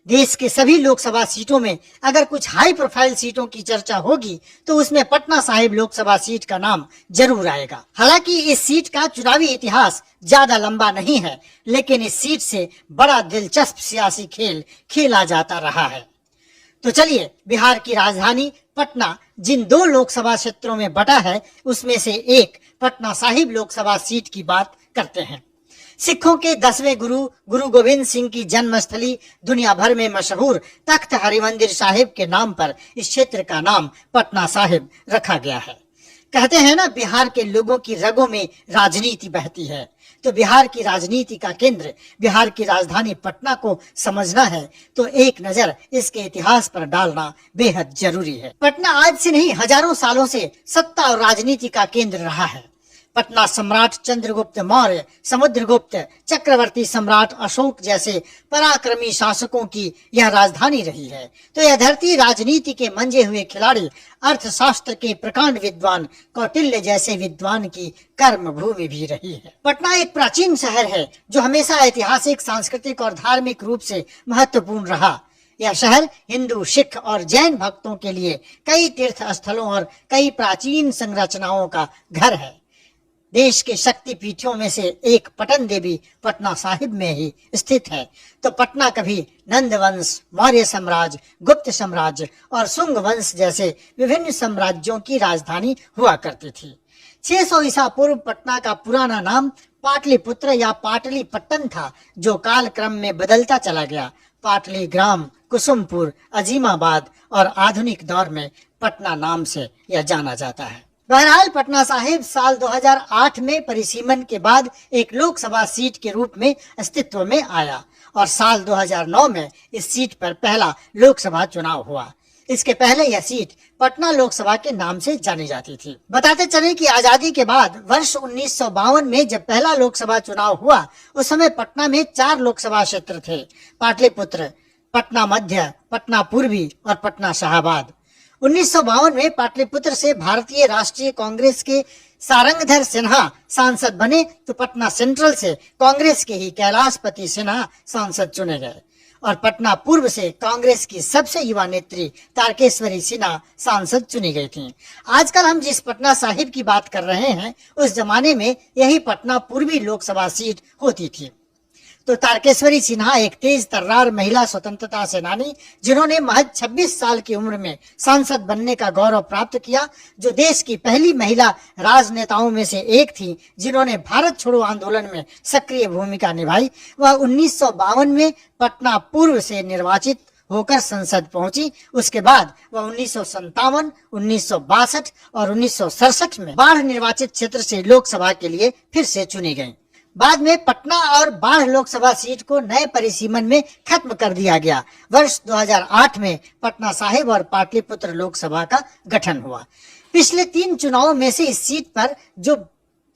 देश के सभी लोकसभा सीटों में अगर कुछ हाई प्रोफाइल सीटों की चर्चा होगी तो उसमें पटना साहिब लोकसभा सीट का नाम जरूर आएगा। हालांकि इस सीट का चुनावी इतिहास ज्यादा लंबा नहीं है, लेकिन इस सीट से बड़ा दिलचस्प सियासी खेल खेला जाता रहा है। तो चलिए बिहार की राजधानी पटना जिन 2 लोकसभा क्षेत्रों में बटा है उसमें से एक पटना साहिब लोकसभा सीट की बात करते हैं। सिखों के 10वें गुरु गुरु गोविंद सिंह की जन्मस्थली दुनिया भर में मशहूर तख्त हरिमंदिर साहिब के नाम पर इस क्षेत्र का नाम पटना साहिब रखा गया है। कहते हैं ना, बिहार के लोगों की रगों में राजनीति बहती है। तो बिहार की राजनीति का केंद्र बिहार की राजधानी पटना को समझना है तो एक नजर इसके इतिहास पर डालना बेहद जरूरी है। पटना आज से नहीं, हजारों सालों से सत्ता और राजनीति का केंद्र रहा है। पटना सम्राट चंद्रगुप्त मौर्य, समुद्रगुप्त, चक्रवर्ती सम्राट अशोक जैसे पराक्रमी शासकों की यह राजधानी रही है। तो यह धरती राजनीति के मंजे हुए खिलाड़ी, अर्थशास्त्र के प्रकांड विद्वान कौटिल्य जैसे विद्वान की कर्म भूमि भी रही है। पटना एक प्राचीन शहर है जो हमेशा ऐतिहासिक, सांस्कृतिक और धार्मिक रूप से महत्वपूर्ण रहा। यह शहर हिंदू, सिख और जैन भक्तों के लिए कई तीर्थ स्थलों और कई प्राचीन संरचनाओं का घर है। देश के शक्ति पीठों में से एक पटन देवी पटना साहिब में ही स्थित है। तो पटना कभी नंद वंश, मौर्य साम्राज्य, गुप्त साम्राज्य और शुंग वंश जैसे विभिन्न साम्राज्यों की राजधानी हुआ करती थी। 600 ईसा पूर्व पटना का पुराना नाम पाटलिपुत्र या पाटलिपट्टन था, जो काल क्रम में बदलता चला गया। पाटली ग्राम, कुसुमपुर, अजीमाबाद और आधुनिक दौर में पटना नाम से यह जाना जाता है। बहरहाल पटना साहिब साल 2008 में परिसीमन के बाद एक लोकसभा सीट के रूप में अस्तित्व में आया और साल 2009 में इस सीट पर पहला लोकसभा चुनाव हुआ। इसके पहले यह सीट पटना लोकसभा के नाम से जानी जाती थी। बताते चले कि आजादी के बाद वर्ष 1952 में जब पहला लोकसभा चुनाव हुआ उस समय पटना में 4 लोकसभा क्षेत्र थे: पाटलिपुत्र, पटना मध्य, पटना पूर्वी और पटना शाहाबाद। 1952 में पाटलिपुत्र से भारतीय राष्ट्रीय कांग्रेस के सारंगधर सिन्हा सांसद बने तो पटना सेंट्रल से कांग्रेस के ही कैलाशपति सिन्हा सांसद चुने गए और पटना पूर्व से कांग्रेस की सबसे युवा नेत्री तारकेश्वरी सिन्हा सांसद चुनी गई थी। आजकल हम जिस पटना साहिब की बात कर रहे हैं उस जमाने में यही पटना पूर्वी लोकसभा सीट होती थी। तो तारकेश्वरी सिन्हा एक तेज तर्रार महिला स्वतंत्रता सेनानी, जिन्होंने महज 26 साल की उम्र में सांसद बनने का गौरव प्राप्त किया, जो देश की पहली महिला राजनेताओं में से एक थी जिन्होंने भारत छोड़ो आंदोलन में सक्रिय भूमिका निभाई। वह 1952 में पटना पूर्व से निर्वाचित होकर संसद पहुंची। उसके बाद वह 1957, 1962 और 1967 में बाढ़ निर्वाचित क्षेत्र से लोकसभा के लिए फिर से चुनी गयी। बाद में पटना और बाढ़ लोकसभा सीट को नए परिसीमन में खत्म कर दिया गया। वर्ष 2008 में पटना साहिब और पाटलिपुत्र लोकसभा का गठन हुआ। पिछले 3 चुनावों में से इस सीट पर जो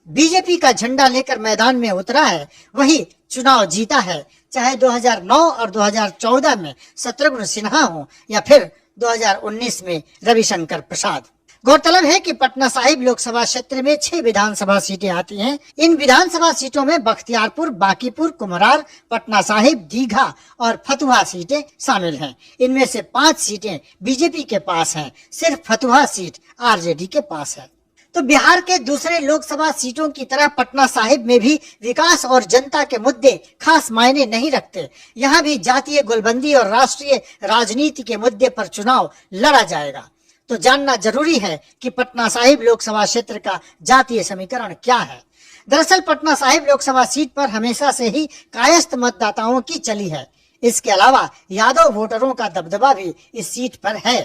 बीजेपी का झंडा लेकर मैदान में उतरा है वही चुनाव जीता है, चाहे 2009 और 2014 में शत्रुघ्न सिन्हा हो या फिर 2019 में रविशंकर प्रसाद। गौरतलब है कि पटना साहिब लोकसभा क्षेत्र में 6 विधानसभा सीटें आती हैं। इन विधानसभा सीटों में बख्तियारपुर, बांकीपुर, कुम्हरार, पटना साहिब, दीघा और फतुहा सीटें शामिल हैं। इनमें से 5 सीटें बीजेपी के पास हैं, सिर्फ फतुहा सीट आरजेडी के पास है। तो बिहार के दूसरे लोकसभा सीटों की तरह पटना साहिब में भी विकास और जनता के मुद्दे खास मायने नहीं रखते। यहाँ भी जातीय गोलबंदी और राष्ट्रीय राजनीति के मुद्दे पर चुनाव लड़ा जाएगा। तो जानना जरूरी है कि पटना साहिब लोकसभा क्षेत्र का जातीय समीकरण क्या है। दरअसल पटना साहिब लोकसभा सीट पर हमेशा से ही कायस्थ मतदाताओं की चली है। इसके अलावा यादव वोटरों का दबदबा भी इस सीट पर है।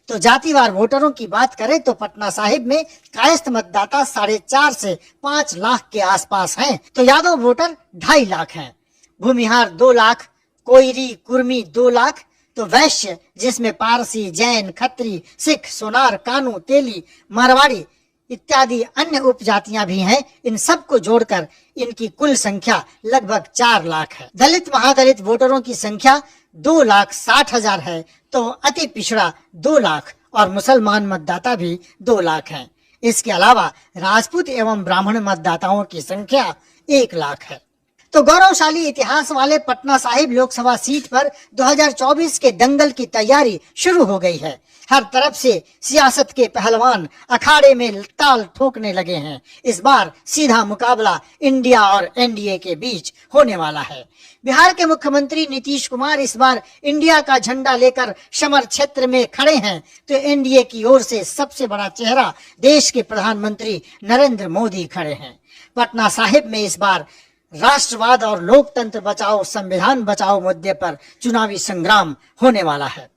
तो जातिवार वोटरों की बात करें तो पटना साहिब में कायस्थ मतदाता 4.5 से 5 लाख के आसपास हैं। तो यादव वोटर 2.5 लाख हैं, भूमिहार 2 लाख, कोयरी कुर्मी 2 लाख, तो वैश्य जिसमें पारसी, जैन, खत्री, सिख, सोनार, कानू, तेली, मारवाड़ी इत्यादि अन्य उपजातियां भी हैं, इन सबको जोड़कर इनकी कुल संख्या लगभग 4 लाख है। दलित महादलित वोटरों की संख्या 2,60,000 है, तो अति पिछड़ा 2 लाख और मुसलमान मतदाता भी 2 लाख हैं। इसके अलावा राजपूत एवं ब्राह्मण मतदाताओं की संख्या 1 लाख है। तो गौरवशाली इतिहास वाले पटना साहिब लोकसभा सीट पर 2024 के दंगल की तैयारी शुरू हो गई है। हर तरफ से सियासत के पहलवान अखाड़े में ताल ठोकने लगे हैं। इस बार सीधा मुकाबला इंडिया और एनडीए के बीच होने वाला है। बिहार के मुख्यमंत्री नीतीश कुमार इस बार इंडिया का झंडा लेकर समर क्षेत्र में खड़े हैं, तो एनडीए की ओर से सबसे बड़ा चेहरा देश के प्रधानमंत्री नरेंद्र मोदी खड़े हैं। पटना साहिब में इस बार राष्ट्रवाद और लोकतंत्र बचाओ संविधान बचाओ मुद्दे पर चुनावी संग्राम होने वाला है।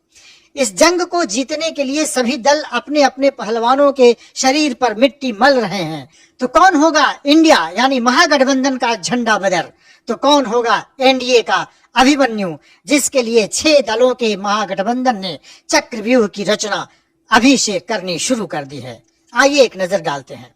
इस जंग को जीतने के लिए सभी दल अपने अपने पहलवानों के शरीर पर मिट्टी मल रहे हैं। तो कौन होगा इंडिया यानी महागठबंधन का झंडा बदर, तो कौन होगा एनडीए का अभिमन्यु, जिसके लिए 6 दलों के महागठबंधन ने चक्रव्यूह की रचना अभी से करनी शुरू कर दी है। आइए एक नजर डालते हैं।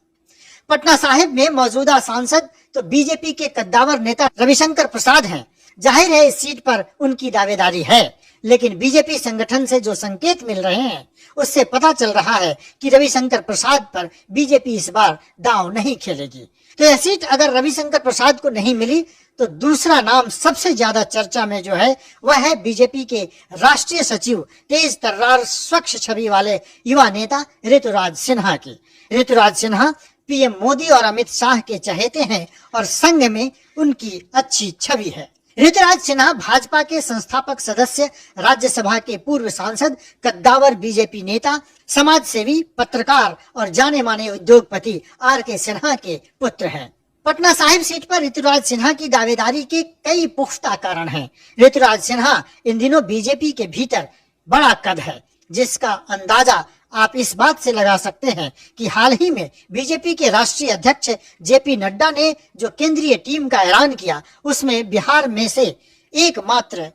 पटना साहिब में मौजूदा सांसद तो बीजेपी के कद्दावर नेता रविशंकर प्रसाद हैं। जाहिर है इस सीट पर उनकी दावेदारी है, लेकिन बीजेपी संगठन से जो संकेत मिल रहे हैं उससे पता चल रहा है कि रविशंकर प्रसाद पर बीजेपी इस बार दांव नहीं खेलेगी। तो यह सीट अगर रविशंकर प्रसाद को नहीं मिली तो दूसरा नाम सबसे ज्यादा चर्चा में जो है वह है बीजेपी के राष्ट्रीय सचिव, तेज तर्रार स्वच्छ छवि वाले युवा नेता ऋतुराज सिन्हा की। ऋतुराज सिन्हा पीएम मोदी और अमित शाह के चहेते हैं और संघ में उनकी अच्छी छवि है। ऋतुराज सिन्हा भाजपा के संस्थापक सदस्य, राज्यसभा के पूर्व सांसद, कद्दावर बीजेपी नेता, समाज सेवी, पत्रकार और जाने माने उद्योगपति आर.के. सिन्हा के पुत्र हैं। पटना साहिब सीट पर ऋतुराज सिन्हा की दावेदारी के कई पुख्ता कारण हैं। ऋतुराज सिन्हा इन दिनों बीजेपी के भीतर बड़ा कद है, जिसका अंदाजा आप इस बात से लगा सकते हैं कि हाल ही में बीजेपी के राष्ट्रीय अध्यक्ष जेपी नड्डा ने जो केंद्रीय टीम का ऐलान किया उसमें बिहार में से एकमात्र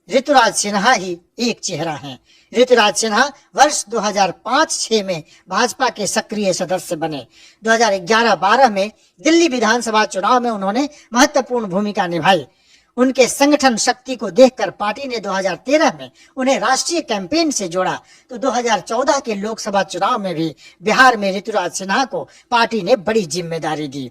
ऋतुराज सिन्हा ही एक चेहरा है। ऋतुराज सिन्हा वर्ष 2005-06 में भाजपा के सक्रिय सदस्य बने। 2011-12 में दिल्ली विधानसभा चुनाव में उन्होंने महत्वपूर्ण भूमिका निभाई। उनके संगठन शक्ति को देखकर पार्टी ने 2013 में उन्हें राष्ट्रीय कैंपेन से जोड़ा, तो 2014 के लोकसभा चुनाव में भी बिहार में ऋतुराज सिन्हा को पार्टी ने बड़ी जिम्मेदारी दी।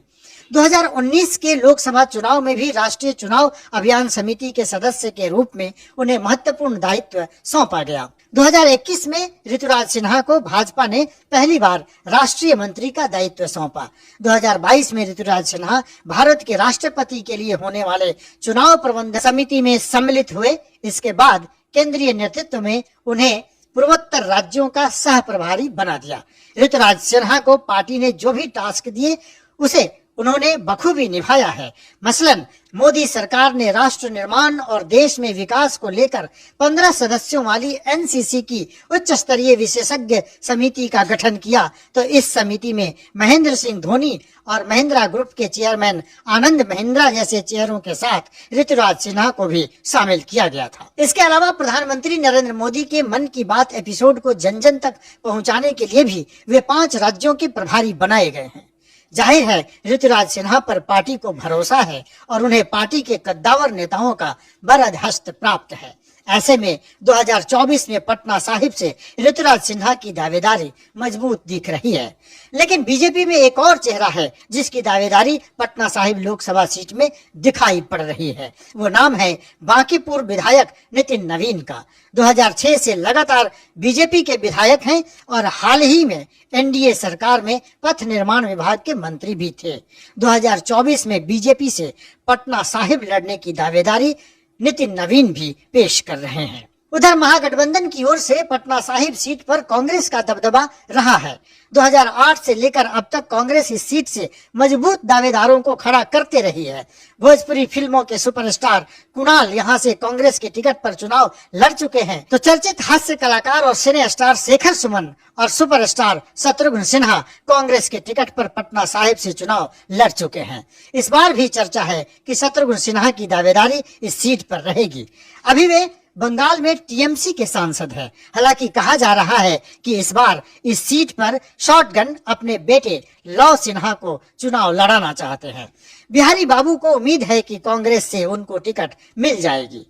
2019 के लोकसभा चुनाव में भी राष्ट्रीय चुनाव अभियान समिति के सदस्य के रूप में उन्हें महत्वपूर्ण दायित्व सौंपा गया। 2021 में ऋतुराज सिन्हा को भाजपा ने पहली बार राष्ट्रीय मंत्री का दायित्व सौंपा। 2022 में ऋतुराज सिन्हा भारत के राष्ट्रपति के लिए होने वाले चुनाव प्रबंधन समिति में सम्मिलित हुए। इसके बाद केंद्रीय नेतृत्व में उन्हें पूर्वोत्तर राज्यों का सह प्रभारी बना दिया। ऋतुराज सिन्हा को पार्टी ने जो भी टास्क दिए उसे उन्होंने बखूबी निभाया है। मसलन मोदी सरकार ने राष्ट्र निर्माण और देश में विकास को लेकर 15 सदस्यों वाली एनसीसी की उच्च स्तरीय विशेषज्ञ समिति का गठन किया, तो इस समिति में महेंद्र सिंह धोनी और महिंद्रा ग्रुप के चेयरमैन आनंद महिंद्रा जैसे चेहरों के साथ ऋतुराज सिन्हा को भी शामिल किया गया था। इसके अलावा प्रधानमंत्री नरेंद्र मोदी के मन की बात एपिसोड को जन जन तक पहुंचाने के लिए भी वे 5 राज्यों के प्रभारी बनाए गए हैं। जाहिर है ऋतुराज सिन्हा पर पार्टी को भरोसा है और उन्हें पार्टी के कद्दावर नेताओं का बरद हस्त प्राप्त है। ऐसे में 2024 में पटना साहिब से ऋतुराज सिन्हा की दावेदारी मजबूत दिख रही है। लेकिन बीजेपी में एक और चेहरा है जिसकी दावेदारी पटना साहिब लोकसभा सीट में दिखाई पड़ रही है। वो नाम है बांकीपुर विधायक नितिन नवीन का। 2006 से लगातार बीजेपी के विधायक हैं और हाल ही में एनडीए सरकार में पथ निर्माण विभाग के मंत्री भी थे। 2024 में बीजेपी से पटना साहिब लड़ने की दावेदारी नितिन नवीन भी पेश कर रहे हैं। उधर महागठबंधन की ओर से पटना साहिब सीट पर कांग्रेस का दबदबा रहा है। 2008 से लेकर अब तक कांग्रेस इस सीट से मजबूत दावेदारों को खड़ा करते रही है। भोजपुरी फिल्मों के सुपरस्टार कुणाल यहां से कांग्रेस के टिकट पर चुनाव लड़ चुके हैं, तो चर्चित हास्य कलाकार और सिने स्टार शेखर सुमन और सुपरस्टार शत्रुघ्न सिन्हा कांग्रेस के टिकट पर पटना साहिब से चुनाव लड़ चुके हैं। इस बार भी चर्चा है कि शत्रुघ्न सिन्हा की दावेदारी इस सीट पर रहेगी। अभी वे बंगाल में टीएमसी के सांसद हैं। हालांकि कहा जा रहा है कि इस बार इस सीट पर शॉटगन अपने बेटे लव सिन्हा को चुनाव लड़ाना चाहते हैं। बिहारी बाबू को उम्मीद है कि कांग्रेस से उनको टिकट मिल जाएगी।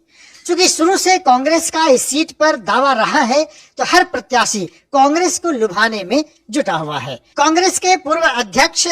चूंकि शुरू से कांग्रेस का इस सीट पर दावा रहा है, तो हर प्रत्याशी कांग्रेस को लुभाने में जुटा हुआ है। कांग्रेस के पूर्व अध्यक्ष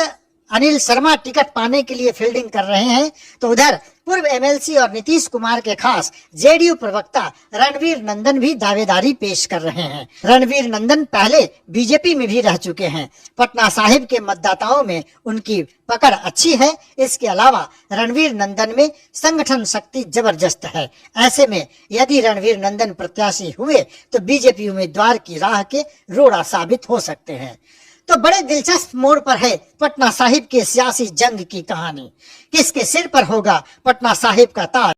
अनिल शर्मा टिकट पाने के लिए फील्डिंग कर रहे हैं, तो उधर पूर्व एमएलसी और नीतीश कुमार के खास जेडीयू प्रवक्ता रणवीर नंदन भी दावेदारी पेश कर रहे हैं। रणवीर नंदन पहले बीजेपी में भी रह चुके हैं। पटना साहिब के मतदाताओं में उनकी पकड़ अच्छी है। इसके अलावा रणवीर नंदन में संगठन शक्ति जबरदस्त है। ऐसे में यदि रणवीर नंदन प्रत्याशी हुए तो बीजेपी उम्मीदवार की राह के रोड़ा साबित हो सकते हैं। तो बड़े दिलचस्प मोड़ पर है पटना साहिब के सियासी जंग की कहानी। किसके सिर पर होगा पटना साहिब का ताज?